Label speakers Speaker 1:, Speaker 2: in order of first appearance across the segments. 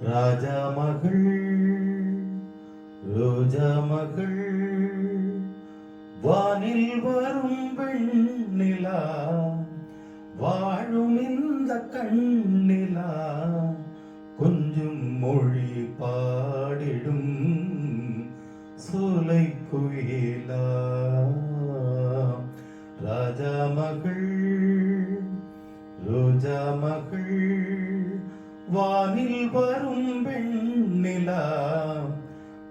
Speaker 1: ராஜா மகள் ரோஜா மகள் வானில் வரும் வெண்ணிலா வாழும் இந்த கண்ணிலா கொஞ்சம் மொழி பாடிடும் சோலை குயிலா ராஜா மகள் ரோஜா மகள் வானில் வரும் வெண்ணிலா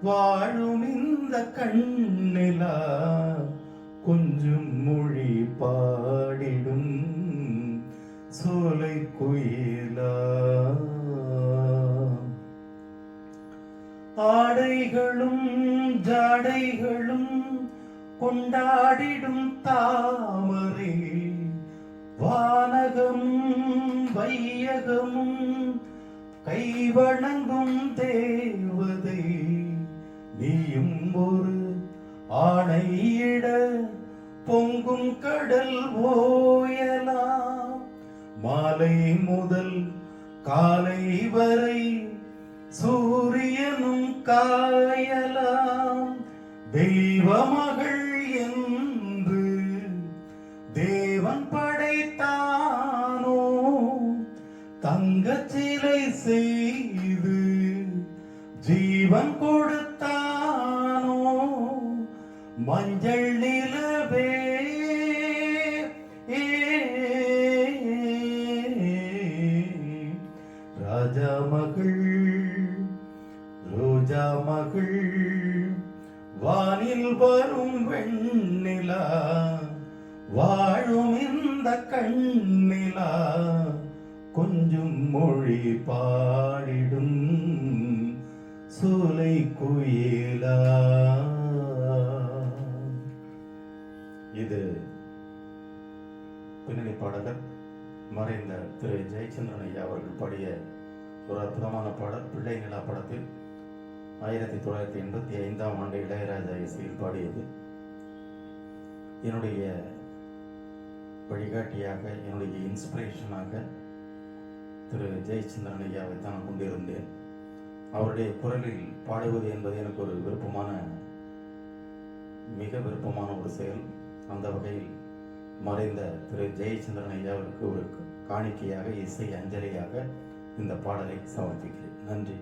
Speaker 1: வாழும் இந்த கண்ணிலா கொஞ்சம் மொழி பாடிடும் சோலை குயிலா ஆடைகளும் ஜாடைகளும் கொண்டாடிடும் தாமரை வானகமும் வையகமும் கைவணங்கும் தேவதை நீயும் ஒரு ஆணையிட பொங்கும் கடல் ஓயலாம் மாலை முதல் காலை வரை சூரியனும் காயலாம் தெய்வமகள் என்று தேவன் படைத்தானோ தங்கச் சிலை செய்து ஜீவன் கொடுத்தானோ மஞ்சள் நிலவே ராஜா மகள் ரோஜா மகள் வானில் வரும் வெண்ணிலா வாழும் இந்த கண்ணிலா கொஞ்சம் மொழி பாடிடும் சோலை குயிலா. இது பின்னணி பாடகர் மறைந்த திரு ஜெயச்சந்திரன் ஐயா அவர்கள் பாடிய ஒரு அற்புதமான பாடல். பிள்ளை நிலா படத்தில் 1985 இளையராஜா இசையில் பாடியது. என்னுடைய வழிகாட்டியாக, என்னுடைய இன்ஸ்பிரேஷனாக திரு ஜெயச்சந்திரன் ஐயாவை தான் கொண்டிருந்தேன். அவருடைய குரலில் பாடுவது என்பது எனக்கு ஒரு மிக விருப்பமான ஒரு செயல். அந்த வகையில் மறைந்த திரு ஜெயச்சந்திரன் ஐயாவிற்கு ஒரு காணிக்கையாக, இசை அஞ்சலியாக இந்த பாடலை சமர்ப்பிக்கிறேன். நன்றி.